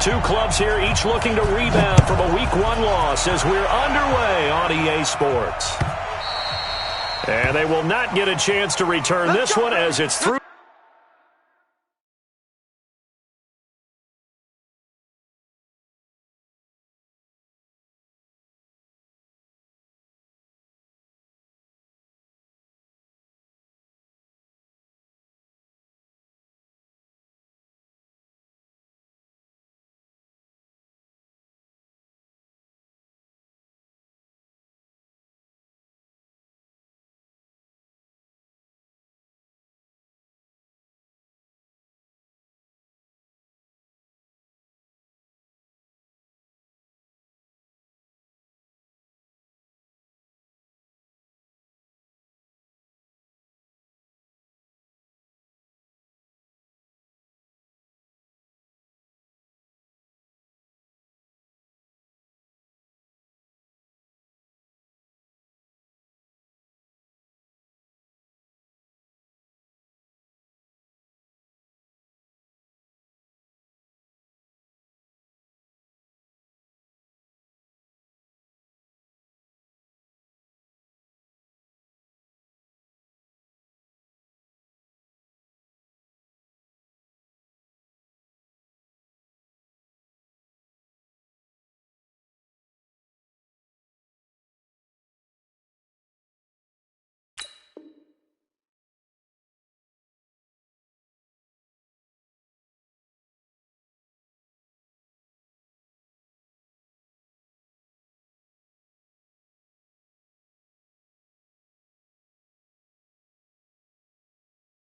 Two clubs here, each looking to rebound from a Week 1 loss as we're underway on EA Sports. And they will not get a chance to return this one as it's through.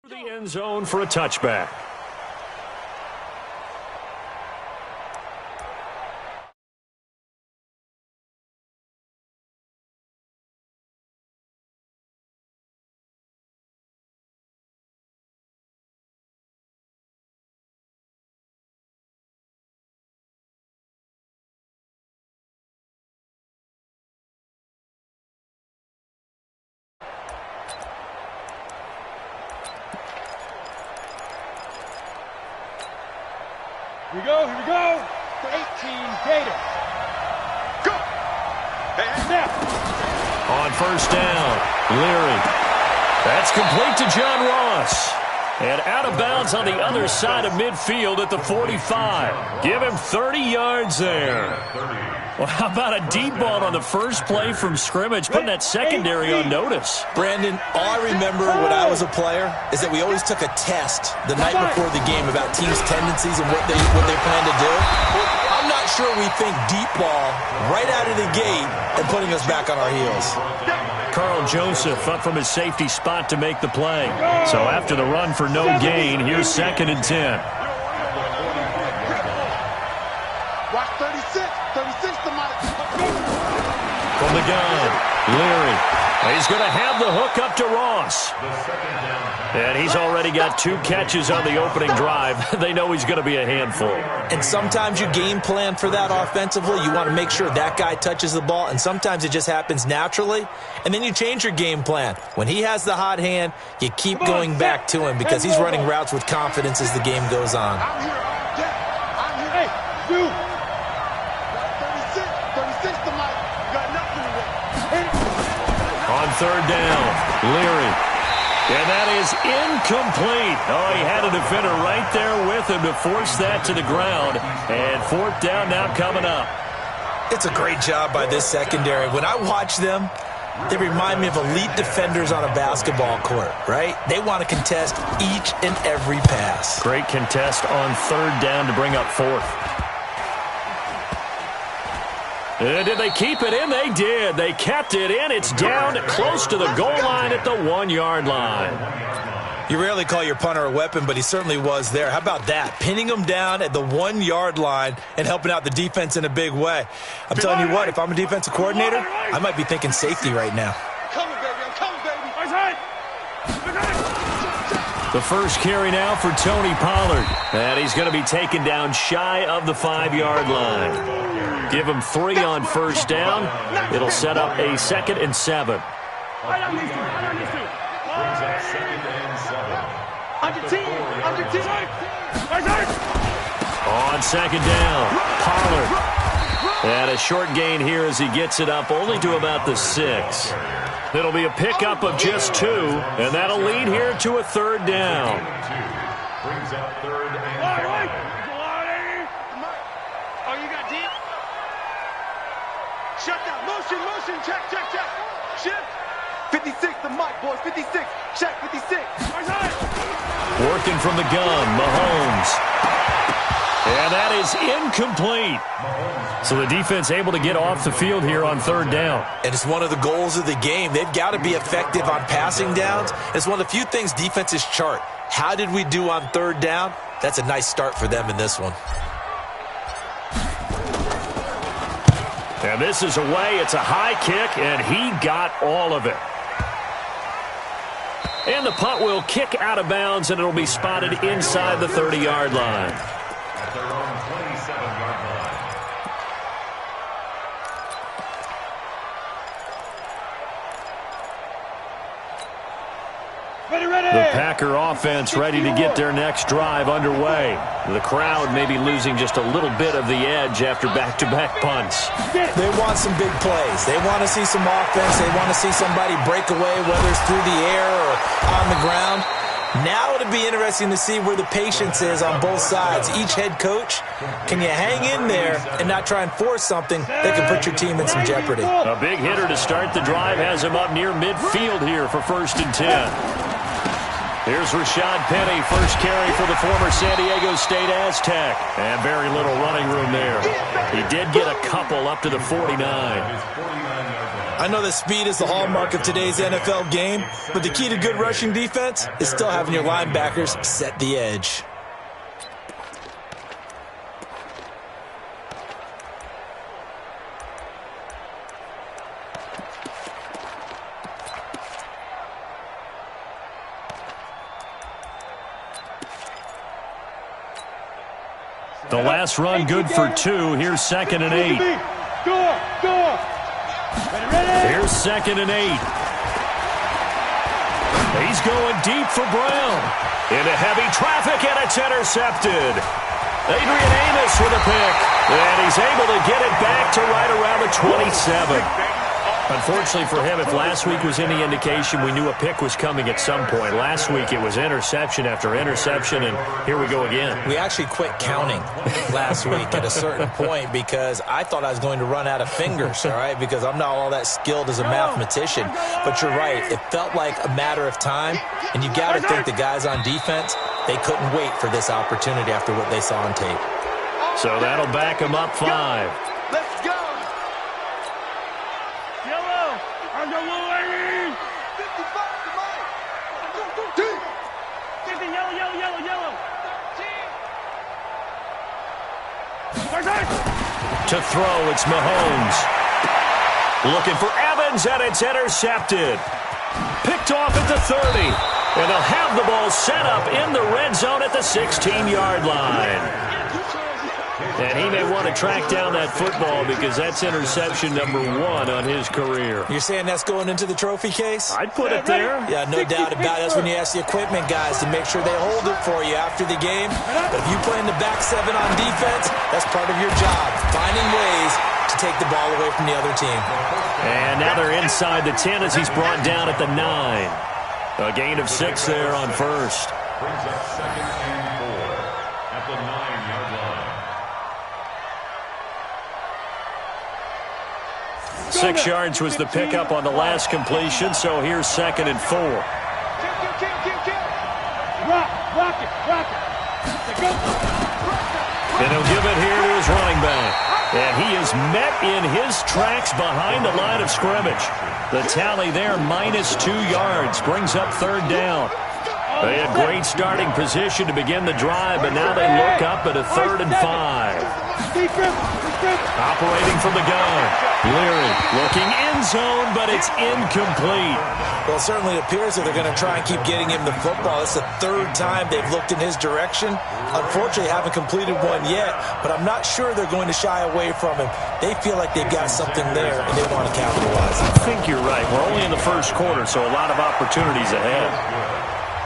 The end zone for a touchback. Here we go. For 18, Gator. Go. And snap. On first down, Leary. That's complete to John Ross. And out of bounds on the other side of midfield at the 45. Give him 30 yards there. Well, how about a deep ball on the first play from scrimmage, putting that secondary on notice? Brandon, all I remember when I was a player is that we always took a test the night before the game about teams' tendencies and what they plan to do. I'm not sure we think deep ball right out of the gate and putting us back on our heels. Carl Joseph up from his safety spot to make the play. So after the run for no gain, here's 2nd and 10. Watch 36 to Mike. From the gun, Leary. He's going to have the hook up to Ross. And he's already got 2 catches on the opening drive. They know he's going to be a handful. And sometimes you game plan for that offensively. You want to make sure that guy touches the ball, and sometimes it just happens naturally. And then you change your game plan. When he has the hot hand, you keep going back to him because he's running routes with confidence as the game goes on. I'm here. Hey, you. 36 to Mike. You got nothing to do. On third down, Leary. And that is incomplete. Oh, he had a defender right there with him to force that to the ground. And 4th down now coming up. It's a great job by this secondary. When I watch them, they remind me of elite defenders on a basketball court, right? They want to contest each and every pass. Great contest on 3rd down to bring up 4th. Did they keep it in? They did. They kept it in. It's down close to the goal line at the 1-yard line. You rarely call your punter a weapon, but he certainly was there. How about that? Pinning him down at the 1-yard line and helping out the defense in a big way. I'm telling you what, if I'm a defensive coordinator, I might be thinking safety right now. I'm coming, baby. The first carry now for Tony Pollard. And he's going to be taken down shy of the 5-yard line. Give him 3 on first down. It'll set up a 2nd and 7. On on second down. Pollard. And a short gain here as he gets it up only to about the 6. It'll be a pickup of just 2, and that'll lead here to a third down. Brings up third and 5. Oh, you got deep? Shut down. Motion. Check. Shift. 56, the mic, boys. 56. Check, 56. Working from the gun, Mahomes. And that is incomplete. So the defense able to get off the field here on third down. And it's one of the goals of the game. They've got to be effective on passing downs. It's one of the few things defenses chart. How did we do on third down? That's a nice start for them in this one. And this is away. It's a high kick, and he got all of it. And the punt will kick out of bounds, and it'll be spotted inside the 30-yard line. At their own 27-yard line. The Packer offense ready to get their next drive underway. The crowd may be losing just a little bit of the edge after back-to-back punts. They want some big plays. They want to see some offense. They want to see somebody break away, whether it's through the air or on the ground. Now it'll be interesting to see where the patience is on both sides. Each head coach, can you hang in there and not try and force something that can put your team in some jeopardy? A big hitter to start the drive has him up near midfield here for 1st and 10. Here's Rashad Penny, first carry for the former San Diego State Aztec. And very little running room there. He did get a couple up to the 49. I know that speed is the hallmark of today's NFL game, but the key to good rushing defense is still having your linebackers set the edge. The last run good for 2. Here's 2nd and 8. Here's 2nd and 8. He's going deep for Brown. Into heavy traffic, and it's intercepted. Adrian Amos with a pick. And he's able to get it back to right around the 27. Unfortunately for him, if last week was any indication, we knew a pick was coming at some point. Last week it was interception after interception, and here we go again. We actually quit counting last week at a certain point because I thought I was going to run out of fingers, all right, because I'm not all that skilled as a mathematician. But you're right. It felt like a matter of time, and you got to think the guys on defense, they couldn't wait for this opportunity after what they saw on tape. So that'll back them up 5. Let's go. Yellow. 55 to mine. Yellow. To throw, it's Mahomes. Looking for Evans, and it's intercepted. Picked off at the 30. And they'll have the ball set up in the red zone at the 16-yard line. And he may want to track down that football because that's interception number 1 on his career. You're saying that's going into the trophy case? I'd put it there. Yeah, no doubt about it. That's when you ask the equipment guys to make sure they hold it for you after the game. But if you play in the back 7 on defense, that's part of your job, finding ways to take the ball away from the other team. And now they're inside the 10 as he's brought down at the 9. A gain of 6 there on first. Brings up 2nd and 4 at the 9-yard line. 6 yards was the pickup on the last completion, so here's 2nd and 4. Rock it. And he'll give it here to his running back. And he is met in his tracks behind the line of scrimmage. The tally there, -2 yards, brings up 3rd down. They had great starting position to begin the drive, but now they look up at a 3rd and 5. Operating from the gun. Leary looking end zone, but it's incomplete. Well, it certainly appears that they're going to try and keep getting him the football. It's the 3rd time they've looked in his direction. Unfortunately, haven't completed one yet, but I'm not sure they're going to shy away from him. They feel like they've got something there, and they want to capitalize. I think you're right. We're only in the first quarter, so a lot of opportunities ahead.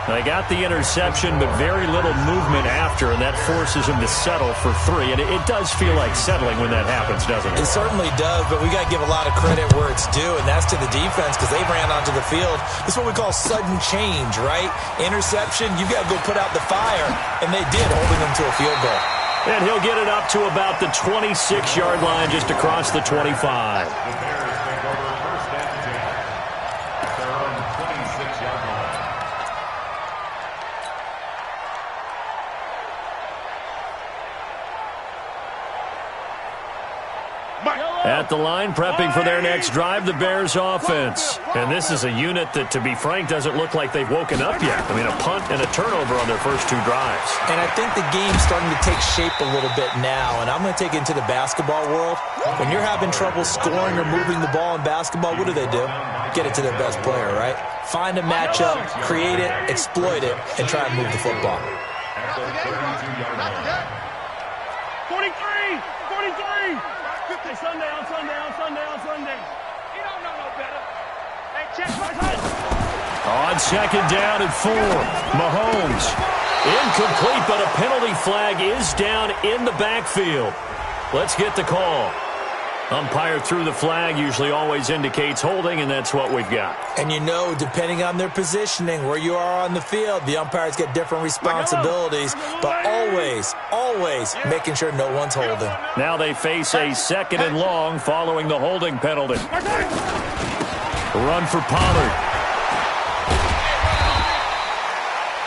They got the interception, but very little movement after, and that forces him to settle for 3. And it does feel like settling when that happens, doesn't it? It certainly does, but we got to give a lot of credit where it's due, and that's to the defense because they ran onto the field. This is what we call sudden change, right? Interception, you've got to go put out the fire, and they did, holding them to a field goal. And he'll get it up to about the 26-yard line, just across the 25. At the line, prepping for their next drive, the Bears offense. And this is a unit that, to be frank, doesn't look like they've woken up yet. I mean, a punt and a turnover on their first 2 drives. And I think the game's starting to take shape a little bit now. And I'm going to take it into the basketball world. When you're having trouble scoring or moving the ball in basketball, what do? Get it to their best player, right? Find a matchup, create it, exploit it, and try and move the football. 43! Hey, Sunday. You don't know no better. Hey, check my head. On second down and 4, Mahomes. Incomplete, but a penalty flag is down in the backfield. Let's get the call. Umpire threw the flag, usually always indicates holding, and that's what we've got. And you know, depending on their positioning, where you are on the field, the umpires get different responsibilities, but always making sure no one's holding. Now they face a 2nd and long following the holding penalty. Run for Pollard.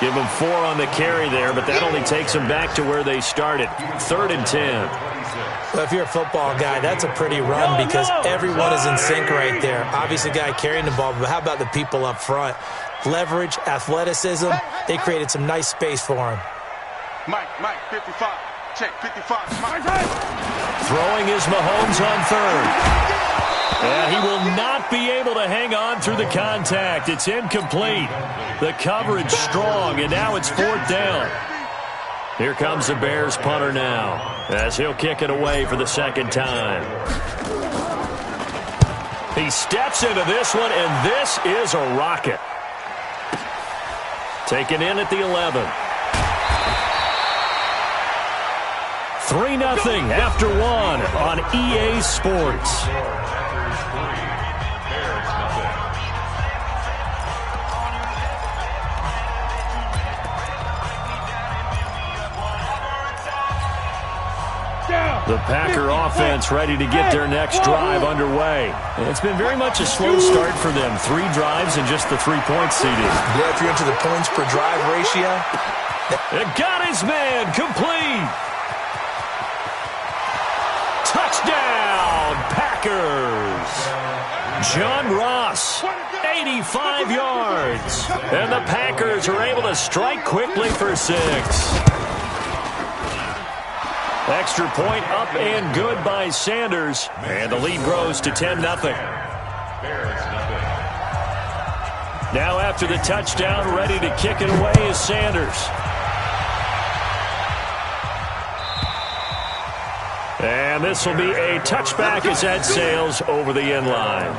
Give them 4 on the carry there, but that only takes them back to where they started. 3rd and 10. Well, if you're a football guy, that's a pretty run because everyone is in sync right there. Obviously, the guy carrying the ball, but how about the people up front? Leverage, athleticism, they created some nice space for him. Mike, 55. Check, 55. Mike. Throwing is Mahomes on 3rd. And he will not be able to hang on through the contact. It's incomplete. The coverage strong, and now it's 4th down. Here comes the Bears punter now, as he'll kick it away for the 2nd time. He steps into this one, and this is a rocket. Taken in at the 11. 3-0 after 1 on EA Sports. The Packer offense ready to get their next drive underway. And it's been very much a slow start for them. 3 drives and just the 3-point seeding. Yeah, if you're into the points per drive ratio. It got his man complete. Touchdown, Packers. John Ross, 85 yards. And the Packers are able to strike quickly for 6. Extra point up and good by Sanders. And the lead grows to 10-0. Now after the touchdown, ready to kick it away is Sanders. And this will be a touchback as that sails over the end line.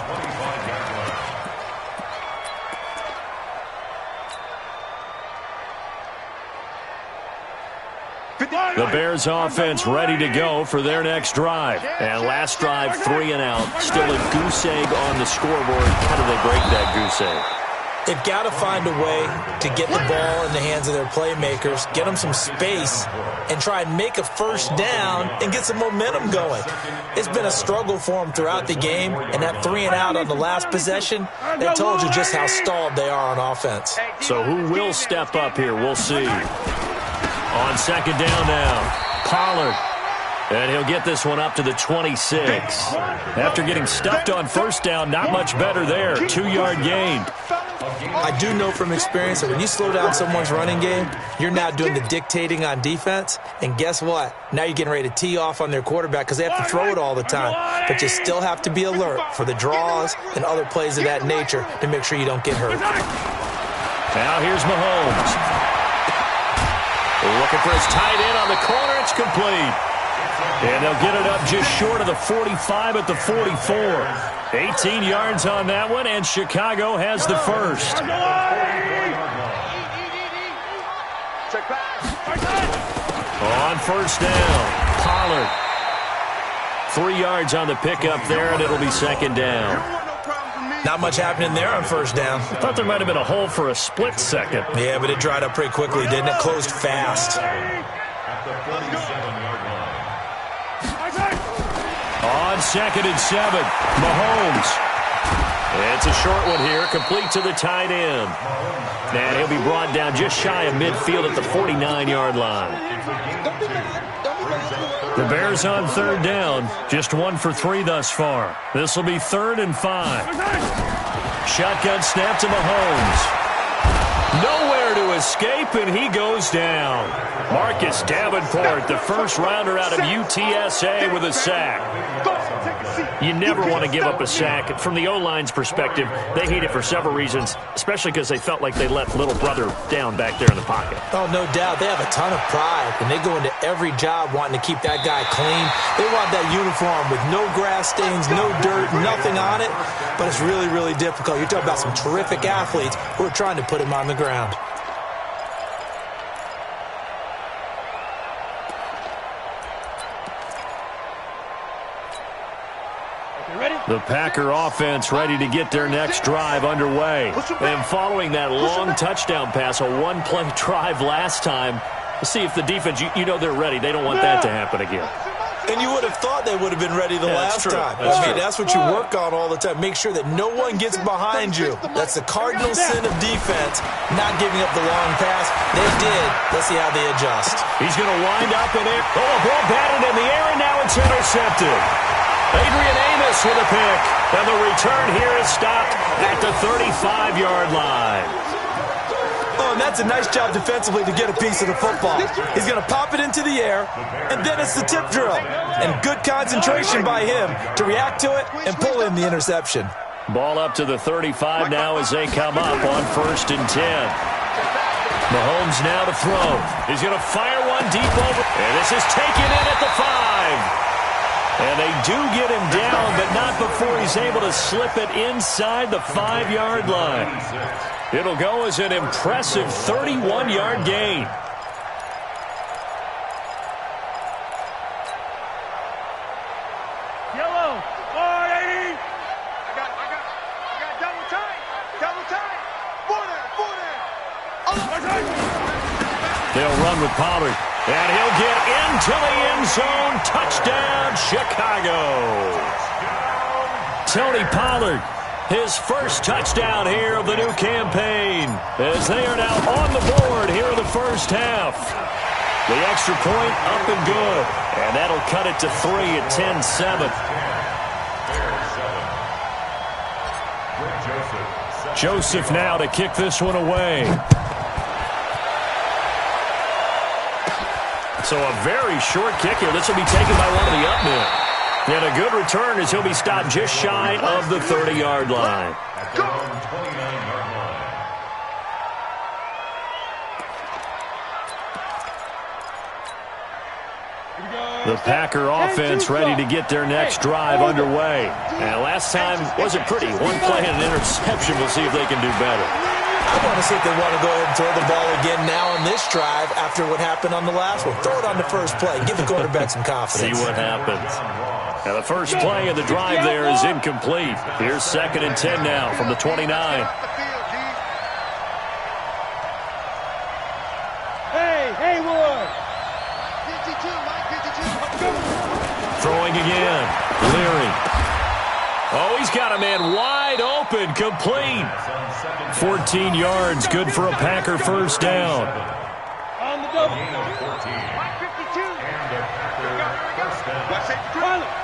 The Bears offense ready to go for their next drive. And last drive, 3 and out. Still a goose egg on the scoreboard. How do they break that goose egg? They've got to find a way to get the ball in the hands of their playmakers, get them some space, and try and make a first down and get some momentum going. It's been a struggle for them throughout the game, and that 3 and out on the last possession, that told you just how stalled they are on offense. So who will step up here? We'll see. On second down now, Pollard. And he'll get this one up to the 26. After getting stuffed on first down, not much better there. 2-yard gain. I do know from experience that when you slow down someone's running game, you're now doing the dictating on defense. And guess what? Now you're getting ready to tee off on their quarterback because they have to throw it all the time. But you still have to be alert for the draws and other plays of that nature to make sure you don't get hurt. Now here's Mahomes. Looking for his tight end on the corner. It's complete. And they'll get it up just short of the 45 at the 44. 18 yards on that one, and Chicago has the first. On first down, Pollard. 3 yards on the pickup there, and it'll be second down. Not much happening there on first down. I thought there might have been a hole for a split second. Yeah, but it dried up pretty quickly, didn't it? Closed fast. At the 37-yard line. On 2nd and 7, Mahomes. It's a short one here, complete to the tight end. And he'll be brought down just shy of midfield at the 49-yard line. The Bears on third down, just 1 for 3 thus far. This will be 3rd and 5. Shotgun snap to Mahomes. Nowhere to escape, and he goes down. Marcus Davenport, the first rounder out of UTSA with a sack. You never want to give up a sack. From the O-line's perspective, they hate it for several reasons, especially because they felt like they let little brother down back there in the pocket. Oh, no doubt. They have a ton of pride, and they go into every job wanting to keep that guy clean. They want that uniform with no grass stains, no dirt, nothing on it, but it's really, really difficult. You're talking about some terrific athletes who are trying to put him on the ground. The Packer offense ready to get their next drive underway. And following that long touchdown pass, a one-play drive last time, let's see if the defense, you know they're ready. They don't want that to happen again. And you would have thought they would have been ready the last time. That's what you work on all the time. Make sure that no one gets behind you. That's the cardinal sin of defense, not giving up the long pass. They did. Let's see how they adjust. He's going to wind up in it. Oh, a ball batted in the air, and now it's intercepted. Adrian Amos with a pick. And the return here is stopped at the 35-yard line. Oh, and that's a nice job defensively to get a piece of the football. He's going to pop it into the air, and then it's the tip drill. And good concentration by him to react to it and pull in the interception. Ball up to the 35 now as they come up on 1st and 10. Mahomes now to throw. He's going to fire one deep over. And this is taken in at the 5. And they do get him down, but not before he's able to slip it inside the 5-yard line. It'll go as an impressive 31-yard gain. Yellow, R80. I got double time. Border. They'll run with Pollard. And he'll get into the end zone. Touchdown, Chicago. Tony Pollard, his first touchdown here of the new campaign, as they are now on the board here in the first half. The extra point up and good. And that'll cut it to 3 at 10-7. Joseph now to kick this one away. So a very short kick here. This will be taken by one of the up men. And a good return as he'll be stopped just shy of the 30-yard line. The Packer offense ready to get their next drive underway. And last time wasn't pretty. One play and an interception. We'll see if they can do better. I want to see if they want to go ahead and throw the ball again now on this drive after what happened on the last one. Throw it on the first play. Give the quarterback some confidence. See what happens. Now the first play of the drive there is incomplete. Here's 2nd and 10 now from the 29. Hey, Haywood. Throwing again. Leary. Oh, he's got a man wide open, complete. 14 yards, good for a Packer first down. On the double.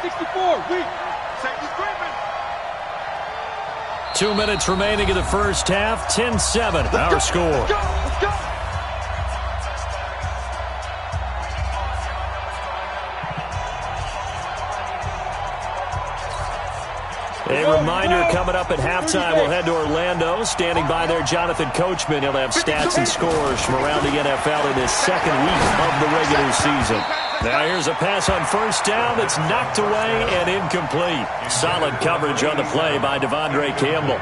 64, weak. 2 minutes remaining in the first half. 10-7, our score. Let's go. A reminder coming up at halftime, we'll head to Orlando. Standing by there, Jonathan Coachman. He'll have stats and scores from around the NFL in his second week of the regular season. Now here's a pass on first down that's knocked away and incomplete. Solid coverage on the play by Devondre Campbell.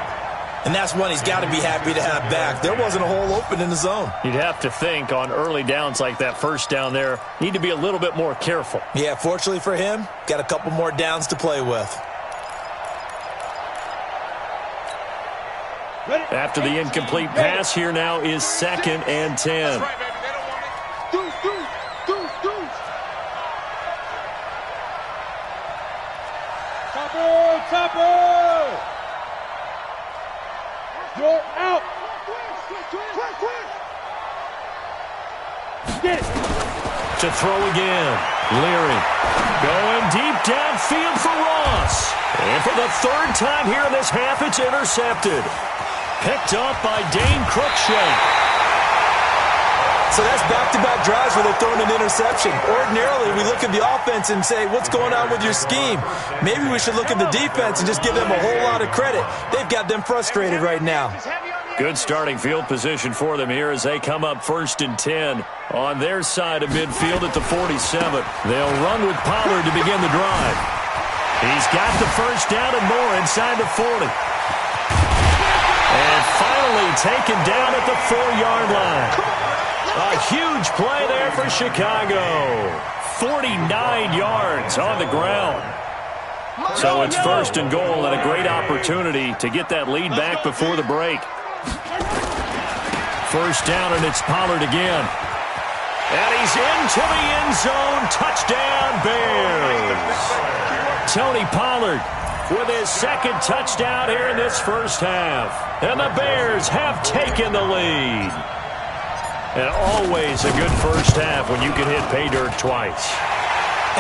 And that's one he's got to be happy to have back. There wasn't a hole open in the zone. You'd have to think on early downs like that first down there, need to be a little bit more careful. Yeah, fortunately for him, got a couple more downs to play with. After the incomplete pass, here now is 2nd and 10. Topper! You're out! Get it! To throw again. Leary going deep downfield for Ross. And for the 3rd time here in this half, it's intercepted. Picked up by Dane Cruikshank. So that's back-to-back drives where they're throwing an interception. Ordinarily, we look at the offense and say, what's going on with your scheme? Maybe we should look at the defense and just give them a whole lot of credit. They've got them frustrated right now. Good starting field position for them here as they come up 1st and 10 on their side of midfield at the 47. They'll run with Pollard to begin the drive. He's got the first down and more inside the 40. And finally taken down at the 4-yard line. A huge play there for Chicago. 49 yards on the ground. So it's 1st and goal and a great opportunity to get that lead back before the break. First down, and it's Pollard again. And he's into the end zone. Touchdown, Bears. Tony Pollard with his 2nd touchdown here in this first half. And the Bears have taken the lead. And always a good first half when you can hit pay dirt twice.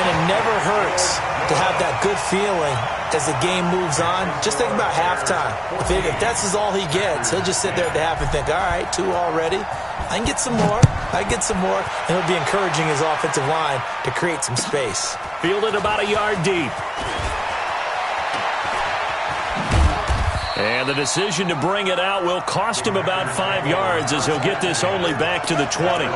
And it never hurts to have that good feeling as the game moves on. Just think about halftime. If that's all he gets, he'll just sit there at the half and think, all right, 2 already. I can get some more. I can get some more. And he'll be encouraging his offensive line to create some space. Fielded about a yard deep. And the decision to bring it out will cost him about 5 yards as he'll get this only back to the 20.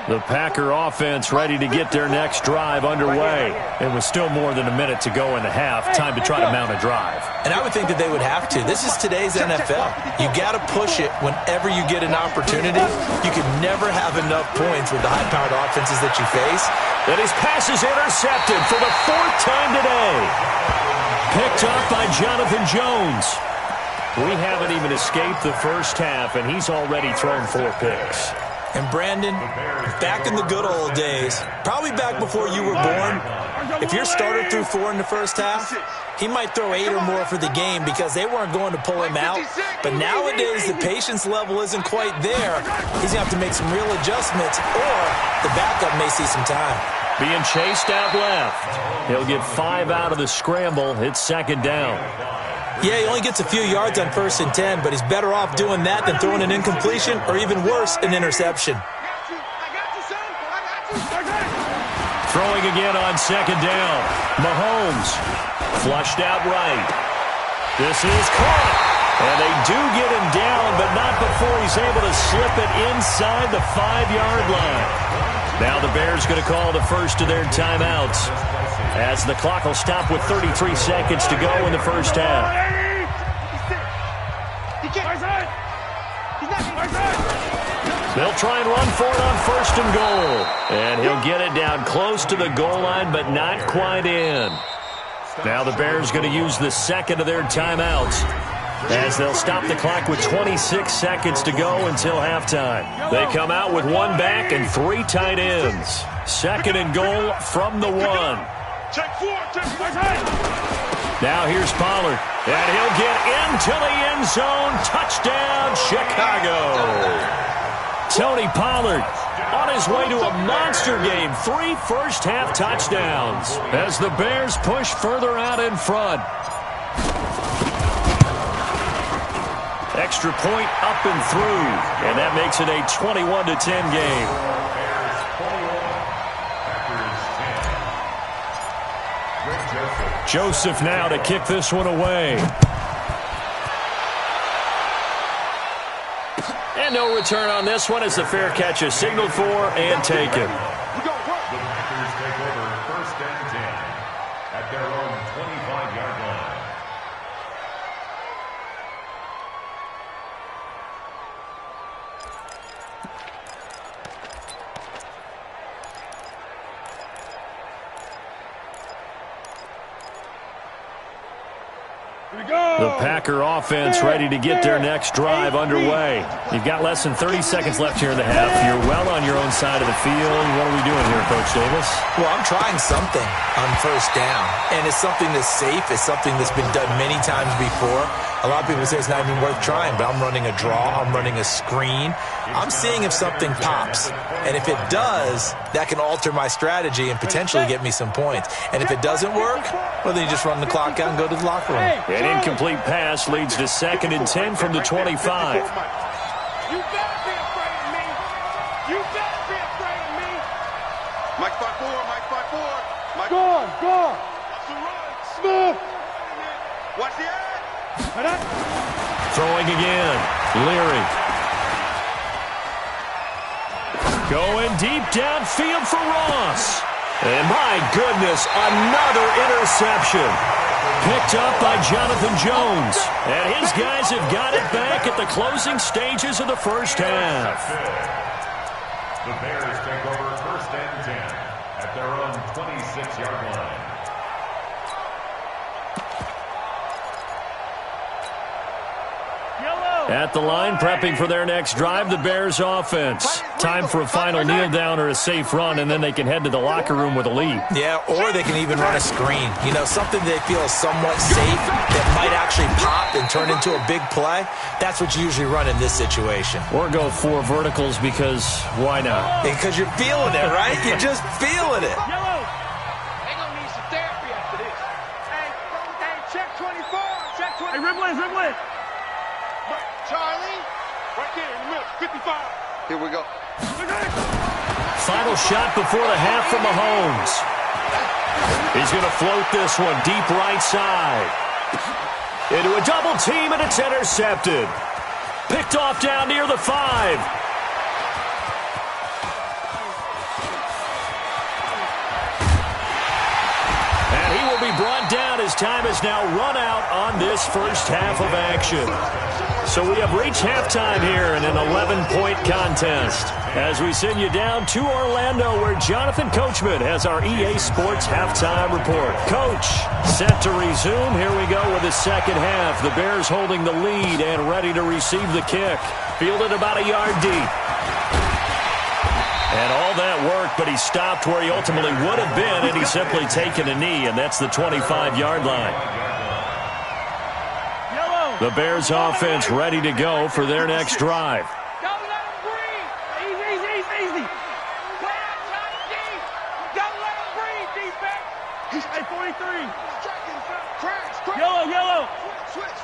The Packer offense ready to get their next drive underway. And with still more than a minute to go in the half, time to try to mount a drive. And I would think that they would have to. This is today's NFL. You got to push it whenever you get an opportunity. You can never have enough points with the high-powered offenses that you face. And his pass is intercepted for the 4th time today. Picked up by Jonathan Jones. We haven't even escaped the first half, and he's already thrown 4 picks. And Brandon, back in the good old days, probably back before you were born, if your starter threw 4 in the first half, he might throw 8 or more for the game because they weren't going to pull him out. But nowadays, the patience level isn't quite there. He's going to have to make some real adjustments, or the backup may see some time. Being chased out left. He'll get 5 out of the scramble. It's 2nd down. Yeah, he only gets a few yards on 1st and 10, but he's better off doing that than throwing an incompletion or even worse, an interception. Throwing again on 2nd down. Mahomes flushed out right. This is caught. And they do get him down, but not before he's able to slip it inside the 5-yard line. Now the Bears going to call the first of their timeouts, as the clock will stop with 33 seconds to go in the first half. They'll try and run for it on 1st and goal. And he'll get it down close to the goal line, but not quite in. Now the Bears going to use the 2nd of their timeouts, as they'll stop the clock with 26 seconds to go until halftime. They come out with 1 back and 3 tight ends. 2nd and goal from the 1. Now here's Pollard, and he'll get into the end zone. Touchdown, Chicago. Tony Pollard on his way to a monster game. 3 first-half touchdowns as the Bears push further out in front. Extra point up and through, and that makes it a 21-10 game. Joseph now to kick this one away. And no return on this one as the fair catch is signaled for and taken. The Packers take over 1st and 10 at their own 25-yard line. The Packer offense ready to get their next drive underway. You've got less than 30 seconds left here in the half. You're well on your own side of the field. What are we doing here, Coach Davis? Well, I'm trying something on 1st down, and it's something that's safe. It's something that's been done many times before. A lot of people say it's not even worth trying, but I'm running a draw. I'm running a screen. I'm seeing if something pops, and if it does, that can alter my strategy and potentially get me some points. And if it doesn't work, well, then you just run the clock out and go to the locker room. An incomplete pass leads to 2nd and 10 from the 25. You better be afraid of me. You better be afraid of me. Mike 5-4, Mike 5-4. Mike. Go on, go on. Smith. Watch the ad. Throwing again. Leary. Going deep downfield for Ross. And my goodness, another interception. Picked up by Jonathan Jones. And his guys have got it back at the closing stages of the first half. The Bears take over 1st and 10 at their own 26-yard line. At the line, prepping for their next drive, the Bears offense. Time for a final kneel down or a safe run, and then they can head to the locker room with a lead. Yeah, or they can even run a screen. You know, something they feel is somewhat safe that might actually pop and turn into a big play. That's what you usually run in this situation. Or go 4 verticals because why not? Because you're feeling it, right? You're just feeling it. Yellow. They're going to need some therapy after this. Hey, check 24. Check 24. Hey, Riblet. Charlie, right there in the middle, 55. Here we go. Final shot before the half from Mahomes. He's going to float this one deep right side. Into a double team, and it's intercepted. Picked off down near the 5. And he will be brought down as time has now run out on this first half of action. So we have reached halftime here in an 11-point contest as we send you down to Orlando where Jonathan Coachman has our EA Sports halftime report. Coach, set to resume. Here we go with the second half. The Bears holding the lead and ready to receive the kick. Fielded about a yard deep. And all that work, but he stopped where he ultimately would have been, and he's simply taken a knee, and that's the 25-yard line. The Bears offense ready to go for their next drive. Don't let him breathe. Easy. Play out, Johnny G. Don't let him breathe, defense. He's at 43. Crash. Yellow. Switch.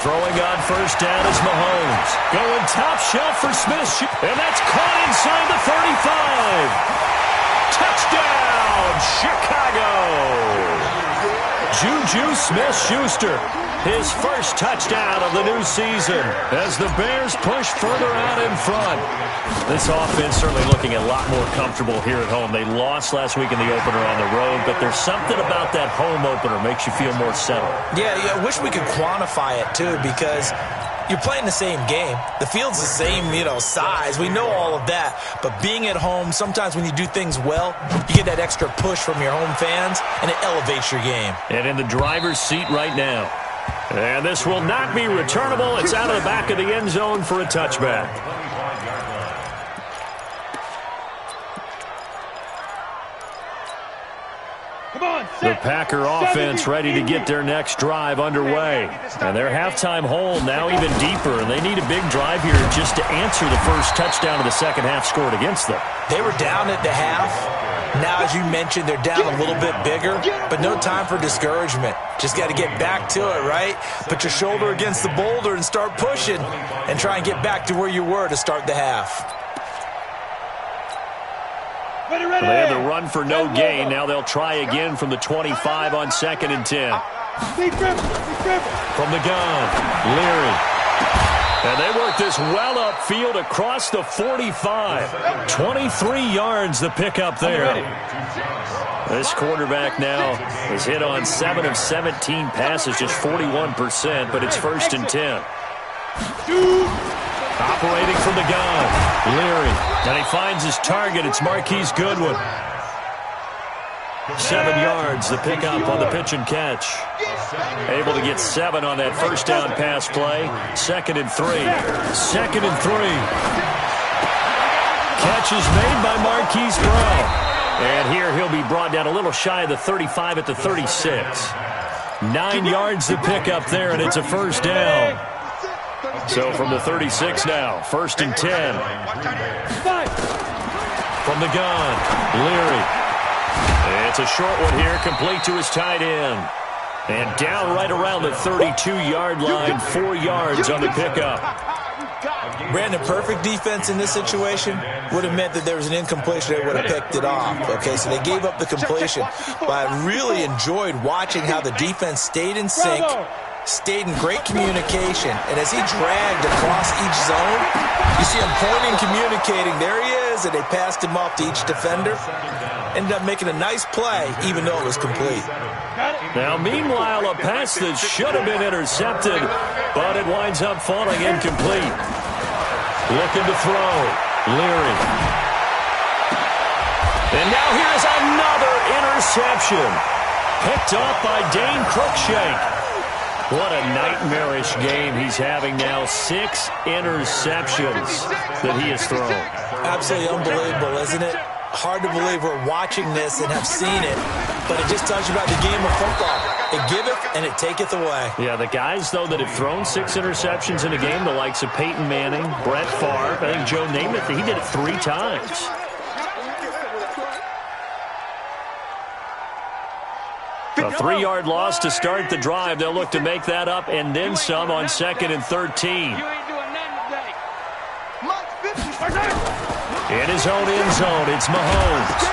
Throwing on first down is Mahomes. Going top shelf for Smith. And that's caught inside the 35. Touchdown, Chicago. Juju Smith-Schuster, his first touchdown of the new season as the Bears push further out in front. This offense certainly looking a lot more comfortable here at home. They lost last week in the opener on the road, but there's something about that home opener makes you feel more settled. Yeah, I wish we could quantify it, too, because you're playing the same game. The field's the same, size. We know all of that. But being at home, sometimes when you do things well, you get that extra push from your home fans, and it elevates your game. And in the driver's seat right now. And this will not be returnable. It's out of the back of the end zone for a touchback. The Packer offense ready to get their next drive underway. And their halftime hole now even deeper, and they need a big drive here just to answer the first touchdown of the second half scored against them. They were down at the half. Now, as you mentioned, they're down a little bit bigger, but no time for discouragement. Just got to get back to it, right? Put your shoulder against the boulder and start pushing and try and get back to where you were to start the half. Ready. Well, they had to run for no gain. Now they'll try again from the 25 on 2nd and 10. From the gun, Leary. And they work this well upfield across the 45. 23 yards the pickup there. This quarterback now has hit on 7 of 17 passes, just 41%, but it's 1st and 10. Operating from the gun, Leary. And he finds his target. It's Marquise Goodwin. 7 yards, the pickup on the pitch and catch. Able to get 7 on that 1st down pass play. 2nd and 3. 2nd and 3. Catch is made by Marquise Brown. And here he'll be brought down a little shy of the 35 at the 36. 9 yards the pickup there, and it's a 1st down. So from the 36 now, 1st and 10. From the gun, Leary. It's a short one here, complete to his tight end. And down right around the 32-yard line, 4 yards on the pickup. Brandon, perfect defense in this situation would have meant that there was an incompletion. They would have picked it off. Okay, so they gave up the completion. But I really enjoyed watching how the defense stayed in sync, stayed in great communication. And as he dragged across each zone, you see him pointing, communicating. There he is, and they passed him off to each defender. Ended up making a nice play, even though it was complete. Now, meanwhile, a pass that should have been intercepted, but it winds up falling incomplete. Looking to throw, Leary. And now here's another interception. Picked off by Dane Cruikshank. What a nightmarish game he's having now. 6 interceptions that he has thrown. Absolutely unbelievable, isn't it? Hard to believe we're watching this and have seen it, but it just tells you about the game of football. It giveth and it taketh away. Yeah, the guys, though, that have thrown 6 interceptions in a game, the likes of Peyton Manning, Brett Favre, I think Joe Namath, he did it 3 times. A 3-yard loss to start the drive. They'll look to make that up and then some on 2nd and 13. In his own end zone, it's Mahomes.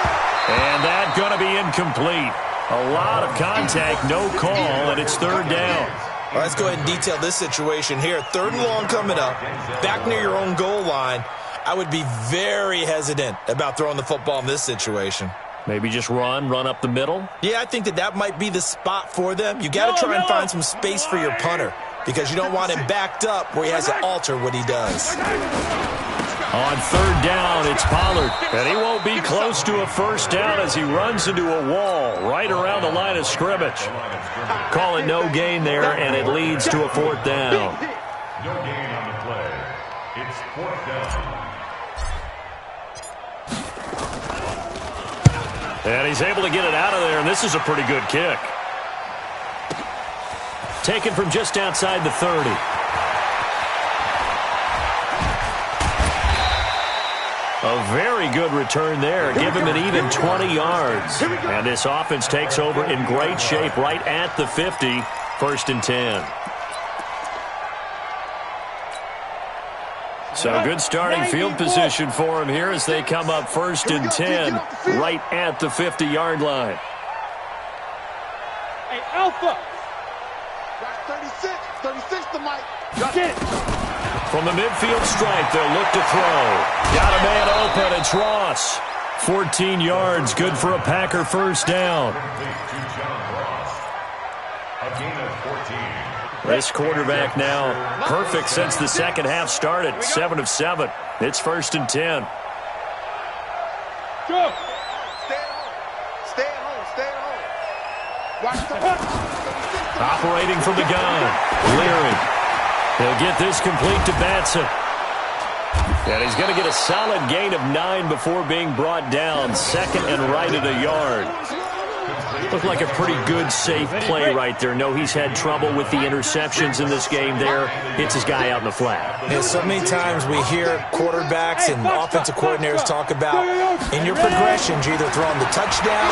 And that's going to be incomplete. A lot of contact, no call, and it's 3rd down. All right, let's go ahead and detail this situation here. 3rd and long coming up, back near your own goal line. I would be very hesitant about throwing the football in this situation. Maybe just run up the middle? Yeah, I think that might be the spot for them. You got to try and find some space for your punter because you don't want him backed up where he has to alter what he does. On 3rd down, it's Pollard. And he won't be close to a 1st down as he runs into a wall right around the line of scrimmage. Call it no gain there, and it leads to a 4th down. No gain on the play. It's 4th down. And he's able to get it out of there, and this is a pretty good kick. Taken from just outside the 30. A very good return there. Give him an even 20 yards. And this offense takes over in great shape right at the 50. 1st and 10. So good starting field position for him here as they come up 1st and 10 right at the 50-yard line. Hey, Alpha. 36 to Mike. Get it. From the midfield stripe, they'll look to throw. Got a man open. It's Ross. 14 yards. Good for a Packer 1st down. A gain of 14. This quarterback now perfect since the 2nd half started. 7 of 7. It's 1st and 10. Go. Stay at home. Watch the Operating from the gun, Leary. He'll get this complete to Batson. And he's going to get a solid gain of 9 before being brought down. 2nd and right at a yard. Looked like a pretty good, safe play right there. No, he's had trouble with the interceptions in this game there. Hits his guy out in the flat. Yeah, so many times we hear quarterbacks and offensive coordinators talk about in your progressions, you're either throwing the touchdown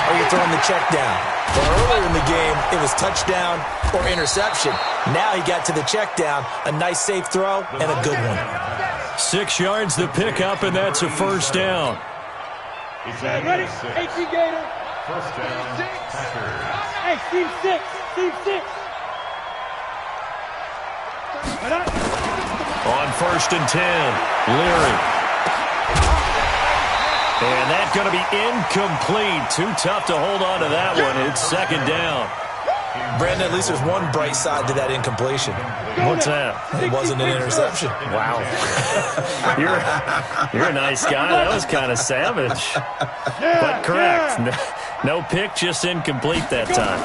or you're throwing the check down. But earlier in the game, it was touchdown or interception. Now he got to the check down, a nice safe throw, and a good one. 6 yards the pickup, and that's a 1st down. Ready? 18 Gator. 1st down, Packers. Hey, Steve 6. On 1st and 10, Leary. And that's going to be incomplete. Too tough to hold on to that one. It's 2nd down. Brandon, at least there's one bright side to that incompletion. What's that? It wasn't an interception. Wow. You're a nice guy. That was kind of savage. But correct. No pick, just incomplete that time.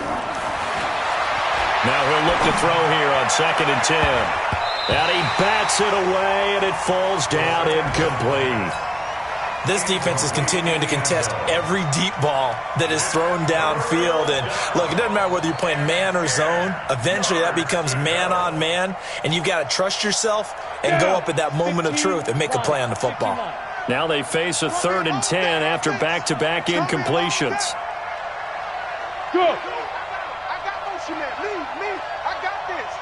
Now he'll look to throw here on 2nd and 10. And he bats it away, and it falls down incomplete. This defense is continuing to contest every deep ball that is thrown downfield. And, look, it doesn't matter whether you're playing man or zone. Eventually, that becomes man-on-man, and you've got to trust yourself and go up at that moment of truth and make a play on the football. Now they face a 3rd and 10 after back-to-back incompletions. Go. I got motion man. Me. I got this.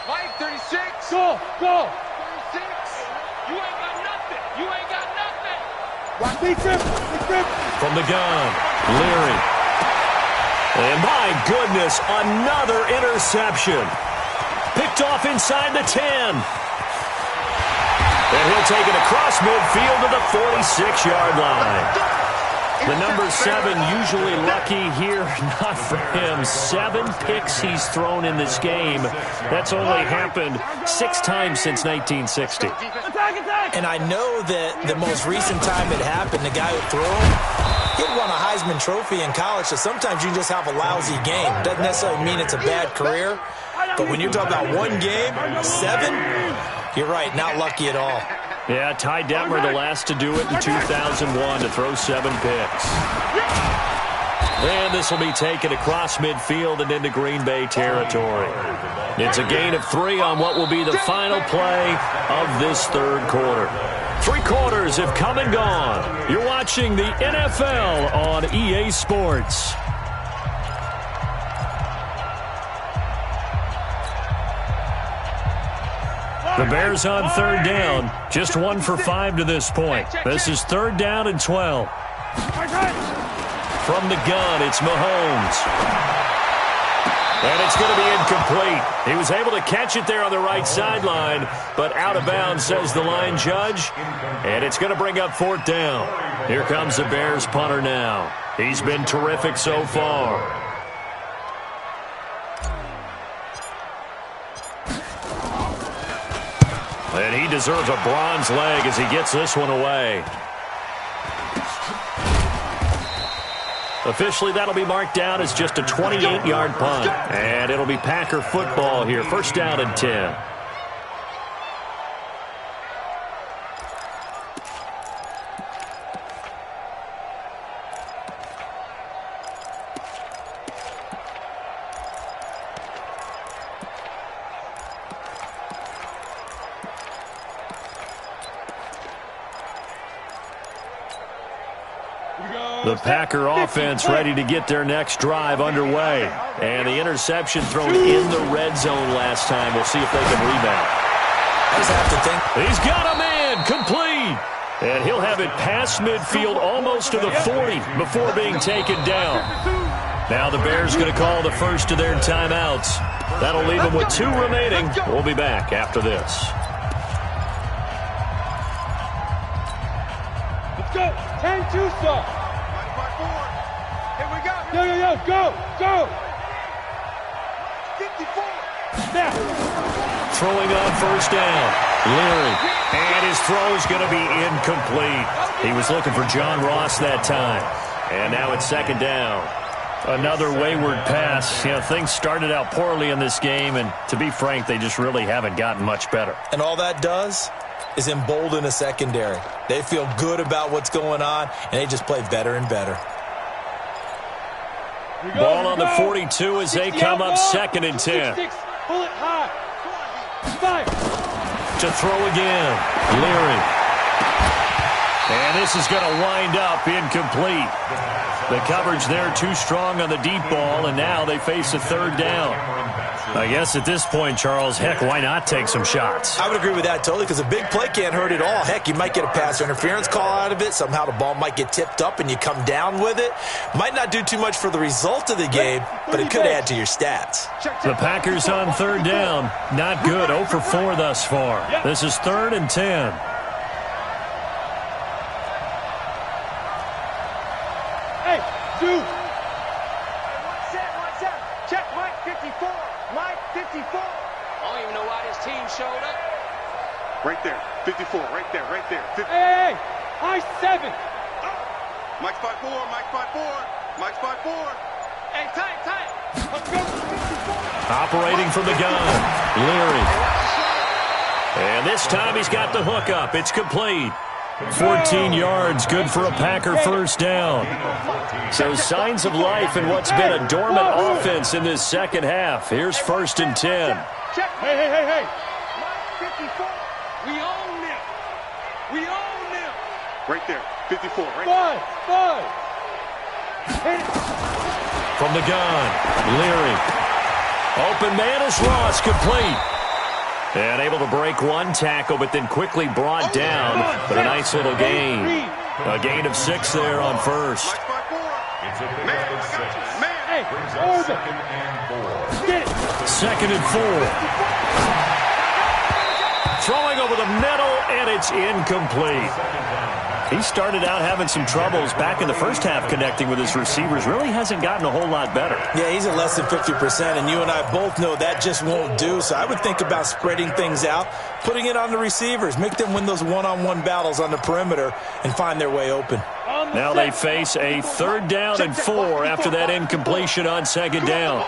Mike, 36. Go. 36. You ain't got nothing. You ain't got nothing. Big grip. From the gun, Leary. And my goodness, another interception. Picked off inside the 10. And he'll take it across midfield to the 46-yard line. The number 7 usually lucky here, not for him. 7 picks he's thrown in this game. That's only happened 6 times since 1960. And I know that the most recent time it happened, the guy who threw him, he had won a Heisman Trophy in college, so sometimes you just have a lousy game. Doesn't necessarily mean it's a bad career, but when you're talking about one game, 7, you're right, not lucky at all. Yeah, Ty Detmer, the last to do it in 2001, to throw 7 picks. And this will be taken across midfield and into Green Bay territory. It's a gain of 3 on what will be the final play of this 3rd quarter. 3 quarters have come and gone. You're watching the NFL on EA Sports. The Bears on 3rd down. Just 1 for 5 to this point. This is 3rd down and 12. From the gun, it's Mahomes. And it's going to be incomplete. He was able to catch it there on the right sideline, but out of bounds, says the line judge. And it's going to bring up 4th down. Here comes the Bears punter now. He's been terrific so far. And he deserves a bronze leg as he gets this one away. Officially, that'll be marked down as just a 28-yard punt. And it'll be Packer football here. 1st down and 10. The Packer offense ready to get their next drive underway. And the interception thrown in the red zone last time. We'll see if they can rebound. I just have to think. He's got a man, complete. And he'll have it past midfield almost to the 40 before being taken down. Now the Bears going to call the first of their timeouts. That'll leave them with 2 remaining. We'll be back after this. Let's go. 10-2, sir. Yo, go! 54. Now. Throwing on 1st down. Leary. And his throw's going to be incomplete. He was looking for John Ross that time. And now it's 2nd down. Another wayward pass. You know, things started out poorly in this game, and to be frank, they just really haven't gotten much better. And all that does is embolden a secondary. They feel good about what's going on, and they just play better and better. Ball on the 42 as they come up 2nd and 10. Pull it high. 5. To throw again. Leary. And this is going to wind up incomplete. The coverage there too strong on the deep ball, and now they face a third down. I guess at this point, Charles, heck, why not take some shots? I would agree with that totally, because a big play can't hurt at all. Heck, you might get a pass interference call out of it. Somehow the ball might get tipped up and you come down with it. Might not do too much for the result of the game, but it could add to your stats. The Packers on third down. Not good. 0 for 4 thus far. This is 3rd and 10. Hey, dude. One set. Check Mike 54. Mike 54. I don't even know why this team showed up. Right there. 54. Right there. 50. Hey. I-7. Mike 5-4. Mike 5-4. Hey, tight. Let's go. 54. Operating from the gun. Leary. And this time he's got the hook up. It's complete. 14 yards, good for a Packer first down. So signs of life in what's been a dormant offense in this second half. Here's 1st and 10. Hey. Mike 54. We own them. Right there. 54. Right Five. From the gun, Leary. Open man is Ross, complete. And able to break one tackle, but then quickly brought down. But a nice little gain. A gain of 6 there on first. Mike 5-4. It's a pickup of 6. Hey, Brings up 2nd and 4. Get it. 2nd and 4. Throwing over the middle, and it's incomplete. He started out having some troubles back in the first half connecting with his receivers. Really hasn't gotten a whole lot better. Yeah, he's at less than 50%, and you and I both know that just won't do. So I would think about spreading things out, putting it on the receivers, make them win those one-on-one battles on the perimeter and find their way open. Now they face a 3rd down and 4 after that incompletion on 2nd down.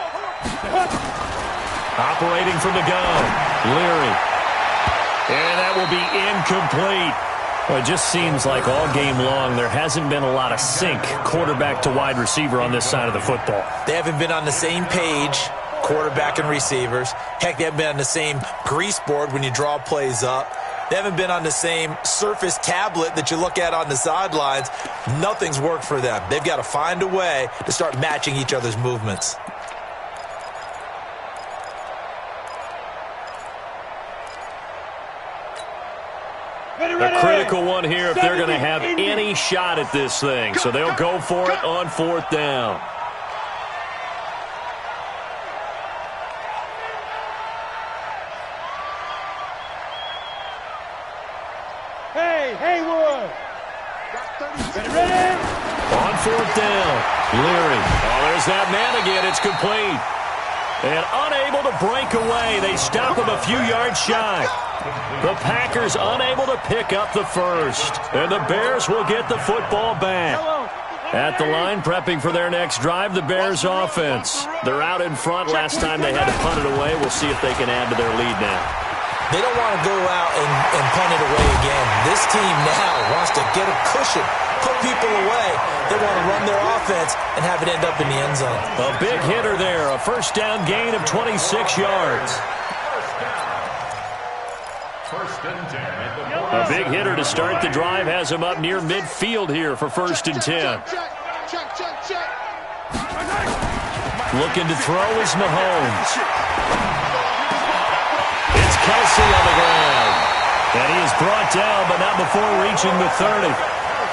Operating from the gun, Leary. And that will be incomplete. Well, it just seems like all game long there hasn't been a lot of sync quarterback to wide receiver on this side of the football. They haven't been on the same page, quarterback and receivers. Heck, they haven't been on the same grease board when you draw plays up. They haven't been on the same Surface tablet that you look at on the sidelines. Nothing's worked for them. They've got to find a way to start matching each other's movements. A critical one here if they're going to have any shot at this thing. So they'll go for it on 4th down. Hey, Haywood. Ready? On 4th down, Leary. Oh, there's that man again. It's complete. And unable to break away. They stop him a few yards shy. The Packers unable to pick up the first. And the Bears will get the football back. At the line, prepping for their next drive, the Bears offense. They're out in front. Last time they had to punt it away. We'll see if they can add to their lead now. They don't want to go out and punt it away again. This team now wants to get a cushion, put people away. They want to run their offense and have it end up in the end zone. A big hitter there. A first down gain of 26 yards. A big hitter to start the drive has him up near midfield here for 1st and 10. Looking to throw is Mahomes. It's Kelsey on the ground. And he is brought down, but not before reaching the 30.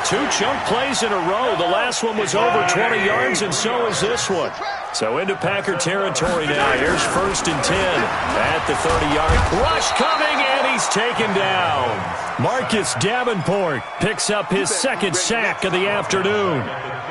2 chunk plays in a row. The last one was over 20 yards, and so is this one. So into Packer territory now. Here's 1st and 10 at the 30-yard. Rush coming, and he's taken down. Marcus Davenport picks up his 2nd sack of the afternoon.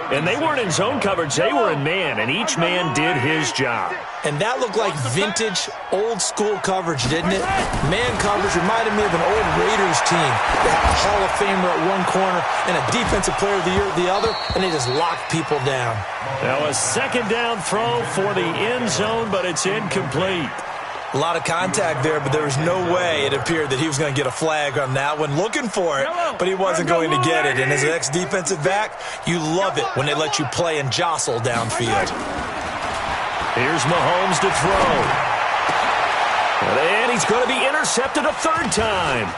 And they weren't in zone coverage. They were in man, and each man did his job. And that looked like vintage, old-school coverage, didn't it? Man coverage reminded me of an old Raiders team. They had a Hall of Famer at one corner and a Defensive Player of the Year at the other, and they just locked people down. Now a 2nd down throw for the end zone, but it's incomplete. A lot of contact there, but there was no way it appeared that he was going to get a flag on that one. Looking for it, but he wasn't going to get it. And as an ex-defensive back, you love it when they let you play and jostle downfield. Here's Mahomes to throw. And he's going to be intercepted a 3rd time.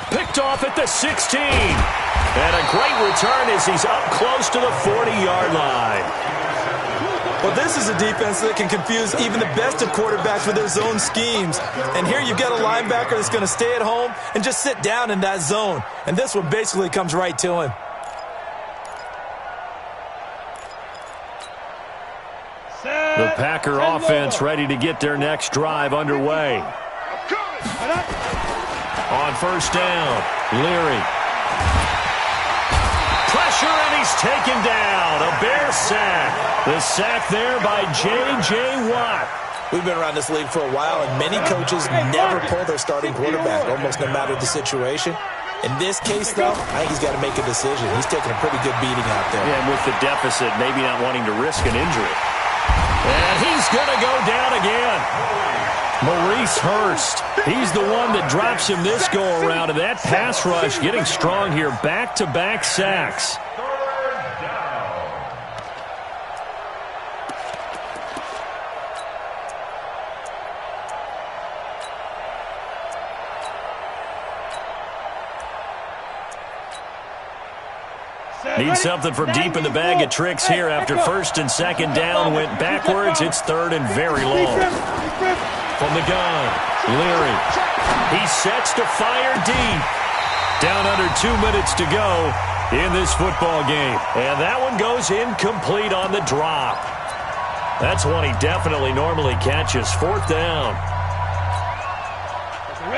Picked off at the 16. And a great return as he's up close to the 40-yard line. Well, this is a defense that can confuse even the best of quarterbacks with their zone schemes. And here you've got a linebacker that's going to stay at home and just sit down in that zone. And this one basically comes right to him. The Packer offense ready to get their next drive underway. On first down, Leary. Pressure, and he's taken down. A Bear sack. The sack there by J.J. Watt. We've been around this league for a while, and many coaches never pull their starting quarterback, almost no matter the situation. In this case, though, I think he's got to make a decision. He's taking a pretty good beating out there. Yeah, and with the deficit, maybe not wanting to risk an injury. And he's going to go down again. Maurice Hurst. He's the one that drops him this go-around. And that pass rush getting strong here. Back-to-back sacks. Need something from deep in the bag of tricks here after first and second down went backwards. It's third and very long. From the gun, Leary. He sets to fire deep. Down under 2 minutes to go in this football game. And that one goes incomplete on the drop. That's one he definitely normally catches. Fourth down.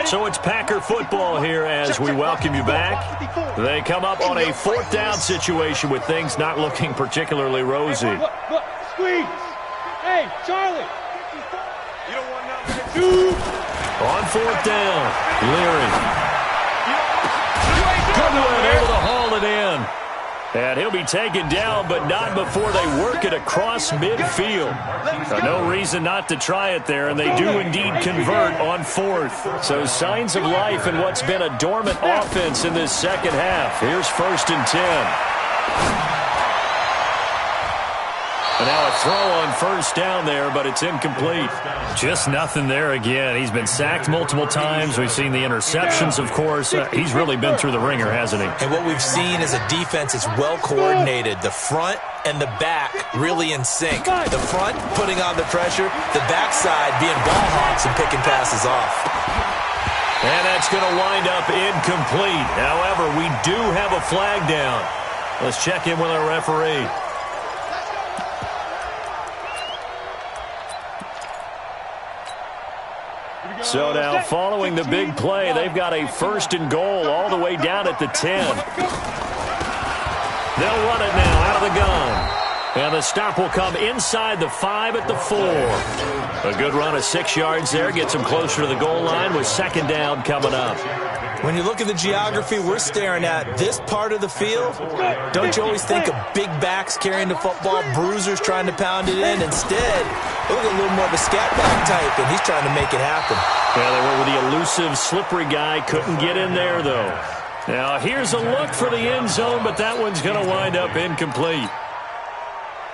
So it's Packer football here as we welcome you back. They come up on a fourth down situation with things not looking particularly rosy. Look, squeeze. Hey, Charlie. You don't want nothing. On fourth down, Leary. Good one, able to haul it in. And he'll be taken down, but not before they work it across midfield. No reason not to try it there, and they do indeed convert on fourth. So signs of life in what's been a dormant offense in this second half. Here's first and 10. And now a throw on first down there, but it's incomplete. Just nothing there again. He's been sacked multiple times. We've seen the interceptions, of course. He's really been through the ringer, hasn't he? And what we've seen is a defense that's well coordinated. The front and the back really in sync. The front putting on the pressure, the backside being ball hawks and picking passes off. And that's going to wind up incomplete. However, we do have a flag down. Let's check in with our referee. So now, following the big play, they've got a first and goal all the way down at the 10. They'll run it now out of the gun. And the stop will come inside the 5 at the 4. A good run of 6 yards there. Gets them closer to the goal line with second down coming up. When you look at the geography we're staring at, this part of the field, don't you always think of big backs carrying the football, bruisers trying to pound it in? Instead, look at a little more of a scat back type, and he's trying to make it happen. Yeah, they were with the elusive, slippery guy. Couldn't get in there, though. Now, here's a look for the end zone, but that one's going to wind up incomplete.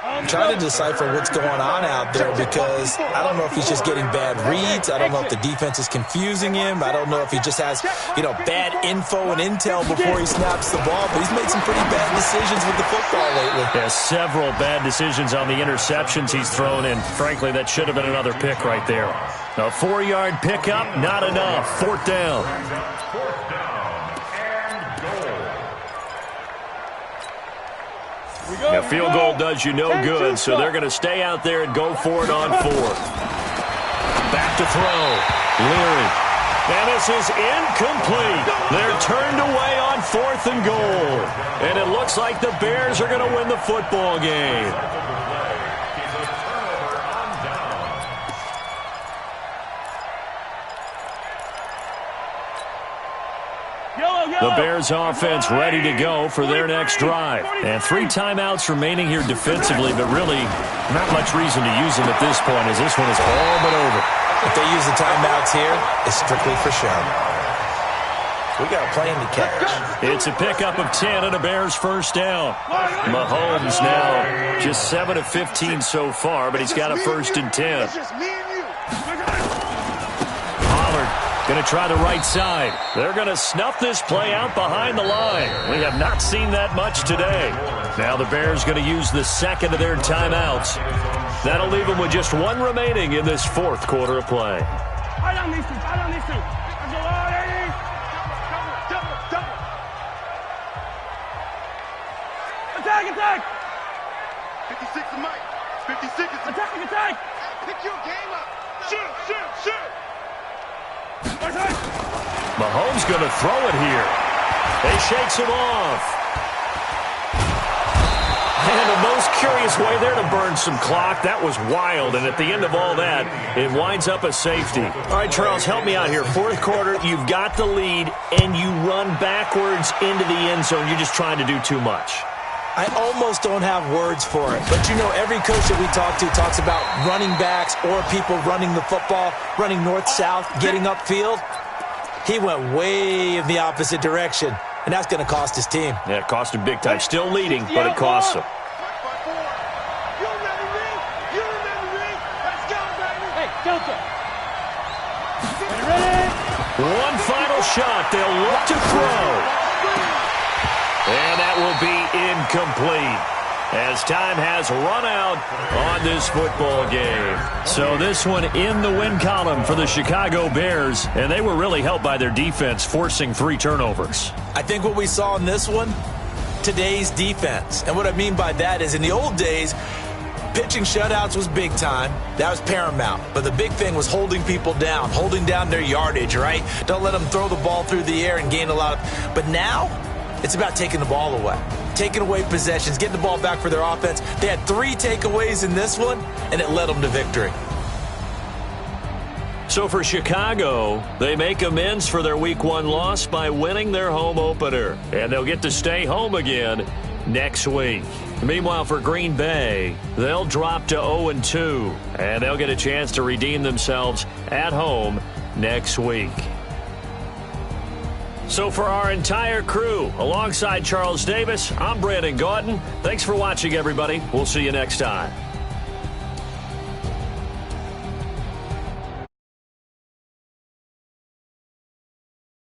I'm trying to decipher what's going on out there because I don't know if he's just getting bad reads. I don't know if the defense is confusing him. I don't know if he just has, bad info and intel before he snaps the ball. But he's made some pretty bad decisions with the football lately. Yeah, several bad decisions on the interceptions he's thrown in. Frankly, that should have been another pick right there. A 4-yard pickup, not enough. Fourth down. Now, field goal does you no good, so they're going to stay out there and go for it on fourth. Back to throw. Leary. And this is incomplete. They're turned away on fourth and goal. And it looks like the Bears are going to win the football game. The Bears offense ready to go for their next drive. And 3 timeouts remaining here defensively, but really not much reason to use them at this point as this one is all but over. If they use the timeouts here, it's strictly for show. We got a plane to catch. It's a pickup of 10 and a Bears first down. Mahomes now just 7 of 15 so far, but he's got a first and 10. Pollard Going to try the right side. They're going to snuff this play out behind the line. We have not seen that much today. Now the Bears going to use the second of their timeouts. That'll leave them with just one remaining in this fourth quarter of play. Right on these two. Right on these two. Let's go, ladies. Double. Attack, attack. 56 to Mike. 56 is Attack. pick your game up. Shoot. Mahomes going to throw it here. He shakes him off. And the most curious way there to burn some clock. That was wild. And at the end of all that, it winds up a safety. All right, Charles, help me out here. Fourth quarter, you've got the lead, and you run backwards into the end zone. You're just trying to do too much. I almost don't have words for it. But, you know, every coach that we talk to talks about running backs or people running the football, running north-south, getting upfield. He went way in the opposite direction, and that's going to cost his team. Yeah, it cost him big time. Still leading, but it costs him. You remember me? Let's go, baby. Hey, Delta. Ready? One final shot. They'll look to throw. And that will be incomplete as time has run out on this football game. So this one in the win column for the Chicago Bears, and they were really helped by their defense forcing 3 turnovers. I think what we saw in this one, today's defense. And what I mean by that is in the old days, pitching shutouts was big time. That was paramount. But the big thing was holding people down, holding down their yardage, right? Don't let them throw the ball through the air and gain a lot of... But now, it's about taking the ball away, taking away possessions, getting the ball back for their offense. They had 3 takeaways in this one, and it led them to victory. So for Chicago, they make amends for their Week 1 loss by winning their home opener. And they'll get to stay home again next week. Meanwhile, for Green Bay, they'll drop to 0-2, and they'll get a chance to redeem themselves at home next week. So for our entire crew, alongside Charles Davis, I'm Brandon Gautin. Thanks for watching, everybody. We'll see you next time.